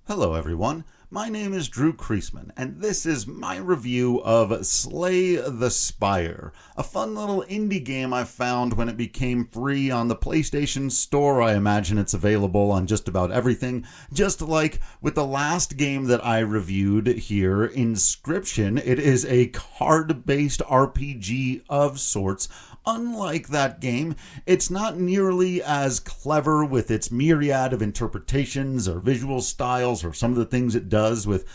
Hello everyone, my name is Drew Kreisman, and this is my review of Slay the Spire, a fun little indie game I found when it became free on the PlayStation Store. I imagine it's available on just about everything, just like with the last game that I reviewed here, Inscription. It is a card-based RPG of sorts. Unlike that game, it's not nearly as clever with its myriad of interpretations or visual styles or some of the things it does with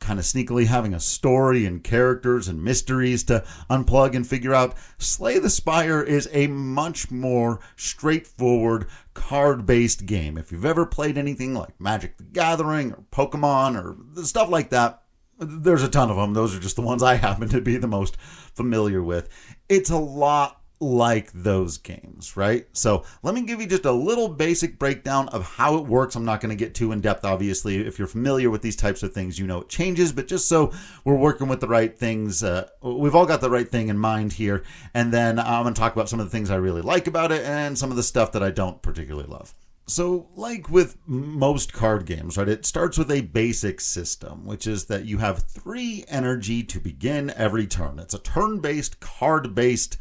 kind of sneakily having a story and characters and mysteries to unplug and figure out. Slay the Spire is a much more straightforward card-based game. If you've ever played anything like Magic the Gathering or Pokemon or stuff like that, there's a ton of them. Those are just the ones I happen to be the most familiar with. It's a lot like those games, right? So let me give you just a little basic breakdown of how it works. I'm not going to get too in depth, obviously. If you're familiar with these types of things, you know it changes, but just so we're working with the right things, we've all got the right thing in mind here. And then I'm going to talk about some of the things I really like about it and some of the stuff that I don't particularly love. So, like with most card games, right, it starts with a basic system, which is that you have 3 energy to begin every turn. It's a turn-based, card-based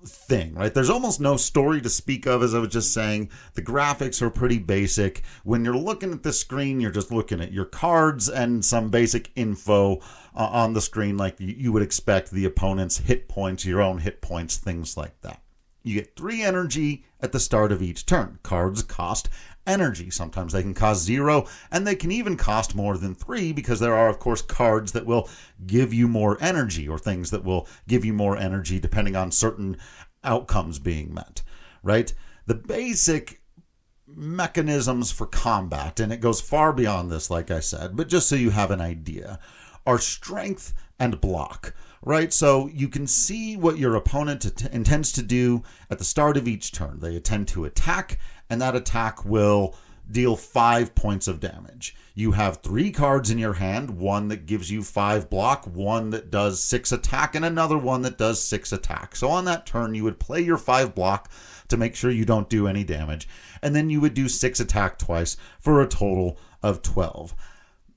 thing, right? There's almost no story to speak of, as I was just saying. The graphics are pretty basic. When you're looking at the screen, you're just looking at your cards and some basic info on the screen, like you would expect: the opponent's hit points, your own hit points, things like that. You get 3 energy at the start of each turn. Cards cost energy. Sometimes they can cost 0, and they can even cost more than 3, because there are, of course, cards that will give you more energy, or things that will give you more energy depending on certain outcomes being met, right? The basic mechanisms for combat, and it goes far beyond this, like I said, but just so you have an idea, are strength and block. Right, so you can see what your opponent intends to do at the start of each turn. They intend to attack, and that attack will deal 5 points of damage. You have 3 cards in your hand, one that gives you 5 block, one that does 6 attack, and another one that does 6 attack. So on that turn, you would play your 5 block to make sure you don't do any damage, and then you would do 6 attack twice for a total of 12.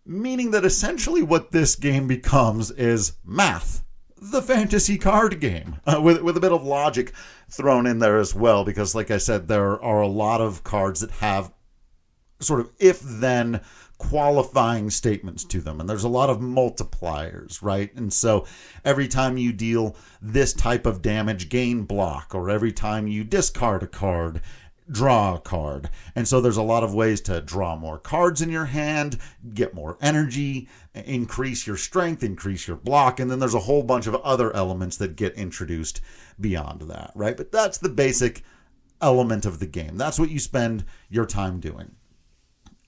Meaning that essentially what this game becomes is math. The fantasy card game, with a bit of logic thrown in there as well, because like I said, there are a lot of cards that have sort of if-then qualifying statements to them, and there's a lot of multipliers, right? And so every time you deal this type of damage, gain block, or every time you discard a card, draw a card. And so there's a lot of ways to draw more cards in your hand, get more energy, increase your strength, increase your block, and then there's a whole bunch of other elements that get introduced beyond that, right? But that's the basic element of the game. That's what you spend your time doing.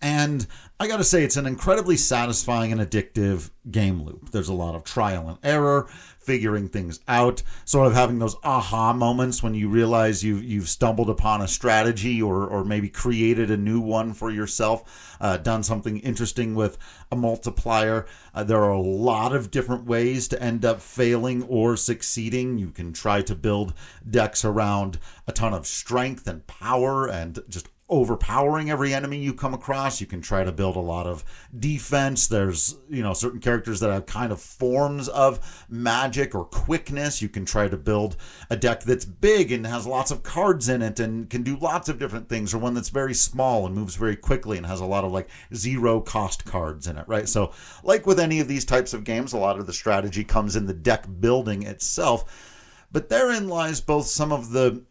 And I gotta say, it's an incredibly satisfying and addictive game loop. There's a lot of trial and error, figuring things out, sort of having those aha moments when you realize you've stumbled upon a strategy or maybe created a new one for yourself, done something interesting with a multiplier. There are a lot of different ways to end up failing or succeeding. You can try to build decks around a ton of strength and power and just overpowering every enemy you come across. You can try to build a lot of defense. There's, certain characters that have kind of forms of magic or quickness. You can try to build a deck that's big and has lots of cards in it and can do lots of different things, or one that's very small and moves very quickly and has a lot of like 0 cost cards in it, right? So like with any of these types of games, a lot of the strategy comes in the deck building itself, but therein lies both some of the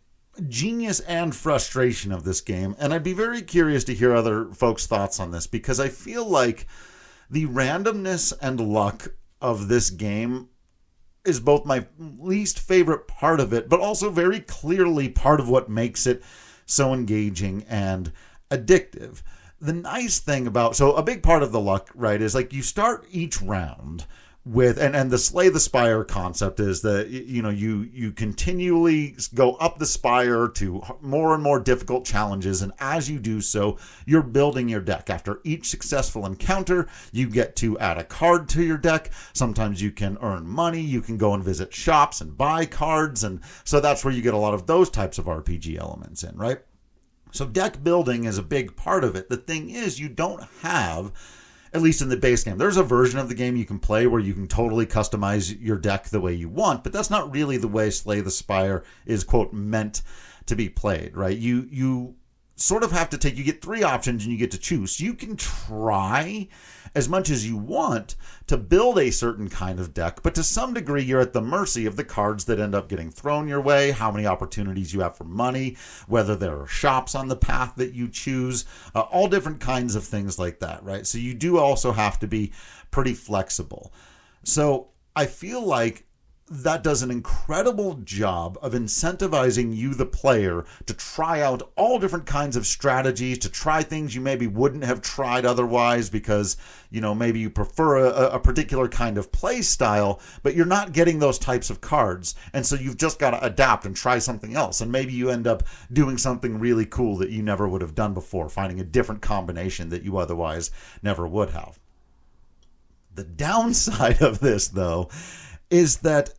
genius and frustration of this game, and I'd be very curious to hear other folks' thoughts on this, because I feel like the randomness and luck of this game is both my least favorite part of it, but also very clearly part of what makes it so engaging and addictive. The nice thing about, so a big part of the luck, right, is like you start each round with, and the Slay the Spire concept is that, you continually go up the spire to more and more difficult challenges, and as you do so, you're building your deck. After each successful encounter, you get to add a card to your deck. Sometimes you can earn money, you can go and visit shops and buy cards, and so that's where you get a lot of those types of RPG elements in, right? So deck building is a big part of it. The thing is, you don't have at least in the base game. There's a version of the game you can play where you can totally customize your deck the way you want, but that's not really the way Slay the Spire is, quote, meant to be played, right? You sort of have to you get three options and you get to choose. You can try as much as you want to build a certain kind of deck, but to some degree you're at the mercy of the cards that end up getting thrown your way, how many opportunities you have for money, whether there are shops on the path that you choose, all different kinds of things like that, right? So you do also have to be pretty flexible. So I feel like that does an incredible job of incentivizing you, the player, to try out all different kinds of strategies, to try things you maybe wouldn't have tried otherwise because, maybe you prefer a particular kind of play style, but you're not getting those types of cards. And so you've just got to adapt and try something else. And maybe you end up doing something really cool that you never would have done before, finding a different combination that you otherwise never would have. The downside of this, though, is that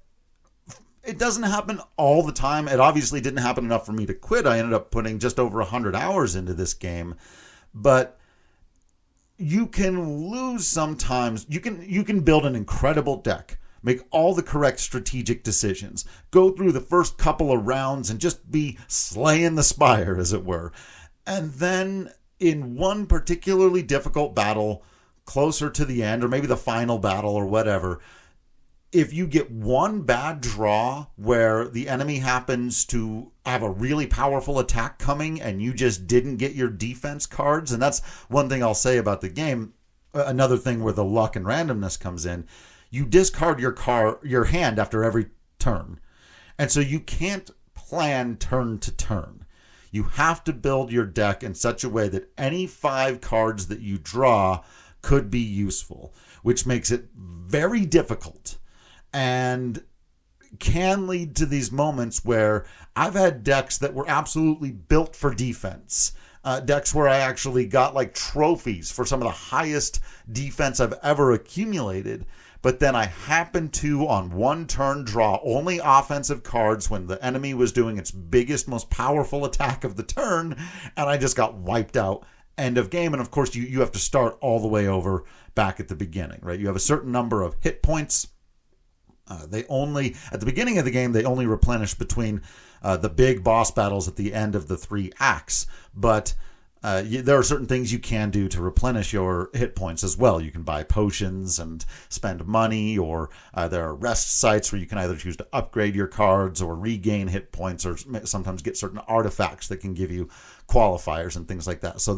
it doesn't happen all the time. It obviously didn't happen enough for me to quit. I ended up putting just over 100 hours into this game. But you can lose sometimes. You can build an incredible deck, make all the correct strategic decisions, go through the first couple of rounds and just be slaying the Spire, as it were. And then in one particularly difficult battle, closer to the end, or maybe the final battle or whatever, if you get one bad draw where the enemy happens to have a really powerful attack coming and you just didn't get your defense cards, and that's one thing I'll say about the game, another thing where the luck and randomness comes in, you discard your hand after every turn. And so you can't plan turn to turn. You have to build your deck in such a way that any 5 cards that you draw could be useful, which makes it very difficult and can lead to these moments where I've had decks that were absolutely built for defense. Decks where I actually got like trophies for some of the highest defense I've ever accumulated. But then I happened to, on one turn, draw only offensive cards when the enemy was doing its biggest, most powerful attack of the turn, and I just got wiped out. End of game. And of course, you have to start all the way over back at the beginning, right? You have a certain number of hit points. At the beginning of the game, they only replenish between the big boss battles at the end of the 3 acts. But there are certain things you can do to replenish your hit points as well. You can buy potions and spend money, or there are rest sites where you can either choose to upgrade your cards or regain hit points, or sometimes get certain artifacts that can give you qualifiers and things like that. So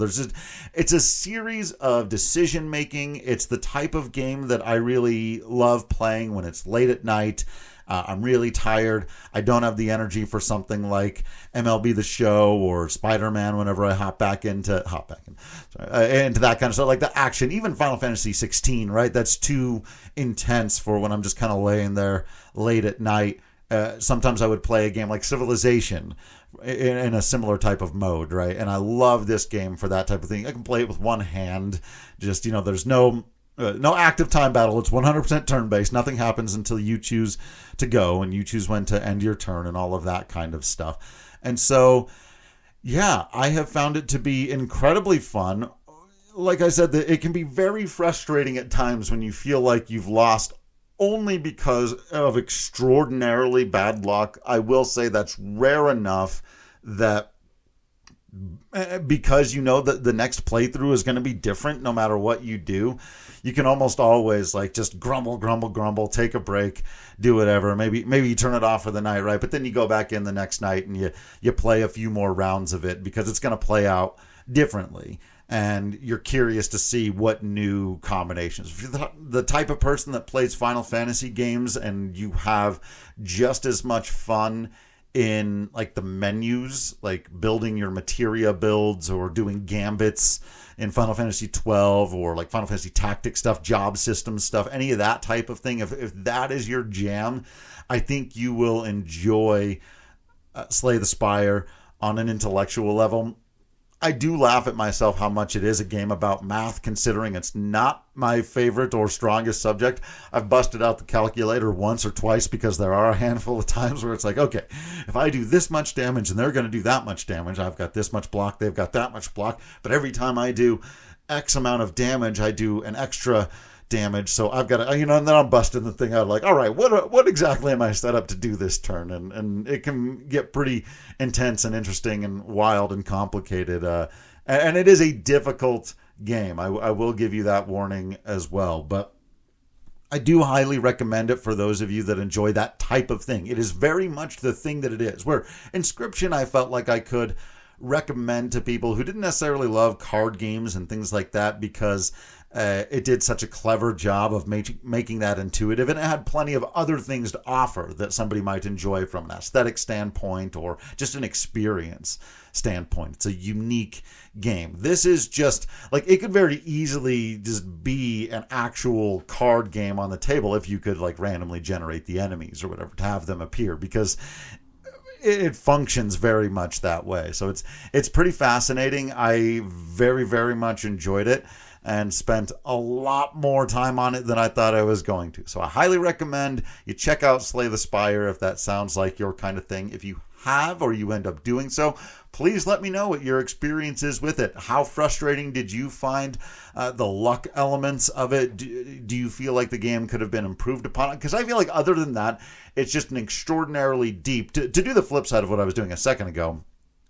it's a series of decision making. It's the type of game that I really love playing when it's late at night. I'm really tired. I don't have the energy for something like MLB The Show or Spider-Man whenever I hop back into that kind of stuff, like the action, even Final Fantasy 16, right? That's too intense for when I'm just kind of laying there late at night. Sometimes I would play a game like Civilization in a similar type of mode, right? And I love this game for that type of thing. I can play it with one hand. Just, there's no active time battle. It's 100% turn-based. Nothing happens until you choose to go, and you choose when to end your turn and all of that kind of stuff. And so, yeah, I have found it to be incredibly fun. Like I said, it can be very frustrating at times when you feel like you've lost only because of extraordinarily bad luck. I will say that's rare enough that because that the next playthrough is going to be different no matter what you do, you can almost always just grumble, take a break, do whatever. Maybe you turn it off for the night, right? But then you go back in the next night and you play a few more rounds of it because it's going to play out differently. And you're curious to see what new combinations. If you're the type of person that plays Final Fantasy games and you have just as much fun in the menus, like building your materia builds or doing gambits in Final Fantasy 12 or Final Fantasy Tactics stuff, job system stuff, any of that type of thing, if that is your jam, I think you will enjoy Slay the Spire on an intellectual level. I do laugh at myself how much it is a game about math, considering it's not my favorite or strongest subject. I've busted out the calculator once or twice because there are a handful of times where it's okay, if I do this much damage and they're going to do that much damage, I've got this much block, they've got that much block. But every time I do, X amount of damage, I do an extra damage. So I've got to, and then I'm busting the thing out like, all right, what exactly am I set up to do this turn? And it can get pretty intense and interesting and wild and complicated. And it is a difficult game. I will give you that warning as well. But I do highly recommend it for those of you that enjoy that type of thing. It is very much the thing that it is. Where Inscription, I felt like I could recommend to people who didn't necessarily love card games and things like that, because it did such a clever job of making that intuitive, and it had plenty of other things to offer that somebody might enjoy from an aesthetic standpoint or just an experience standpoint. It's a unique game. This is just like, it could very easily just be an actual card game on the table if you could like randomly generate the enemies or whatever to have them appear, because it functions very much that way. So it's pretty fascinating. I very, very much enjoyed it and spent a lot more time on it than I thought I was going to. So I highly recommend you check out Slay the Spire if that sounds like your kind of thing. If you have, or you end up doing so, please let me know what your experience is with it. How frustrating did you find the luck elements of it? Do you feel like the game could have been improved upon? Because I feel like other than that, it's just an extraordinarily deep, to do the flip side of what I was doing a second ago,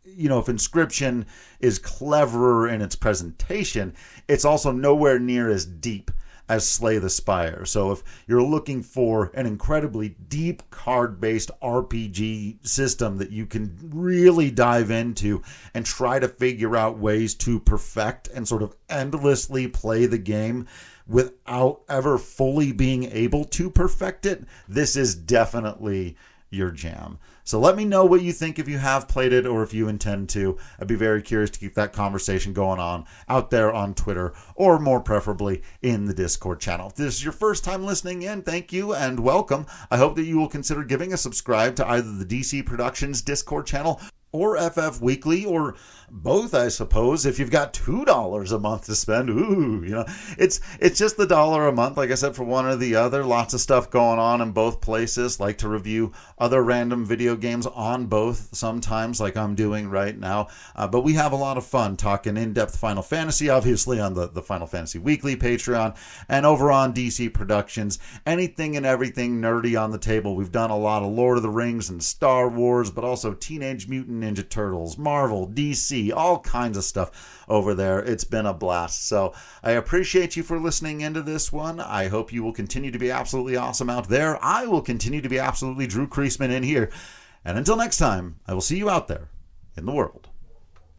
if Inscription is cleverer in its presentation, it's also nowhere near as deep as Slay the Spire. So if you're looking for an incredibly deep card-based RPG system that you can really dive into and try to figure out ways to perfect and sort of endlessly play the game without ever fully being able to perfect it, this is definitely your jam. So let me know what you think if you have played it or if you intend to. I'd be very curious to keep that conversation going on out there on Twitter, or more preferably in the Discord channel. If this is your first time listening in, thank you and welcome. I hope that you will consider giving a subscribe to either the DC Productions Discord channel or FF Weekly, or both, I suppose. If you've got $2 a month to spend, it's just the $1 a month, like I said, for one or the other. Lots of stuff going on in both places. Like to review other random video games on both sometimes, like I'm doing right now. But we have a lot of fun talking in-depth Final Fantasy, obviously on the Final Fantasy Weekly Patreon, and over on DC Productions. Anything and everything nerdy on the table. We've done a lot of Lord of the Rings and Star Wars, but also Teenage Mutant Ninja Turtles, Marvel, DC, all kinds of stuff over there. It's been a blast. So I appreciate you for listening into this one. I hope you will continue to be absolutely awesome out there. I will continue to be absolutely Drew Creasman in here. And until next time, I will see you out there in the world.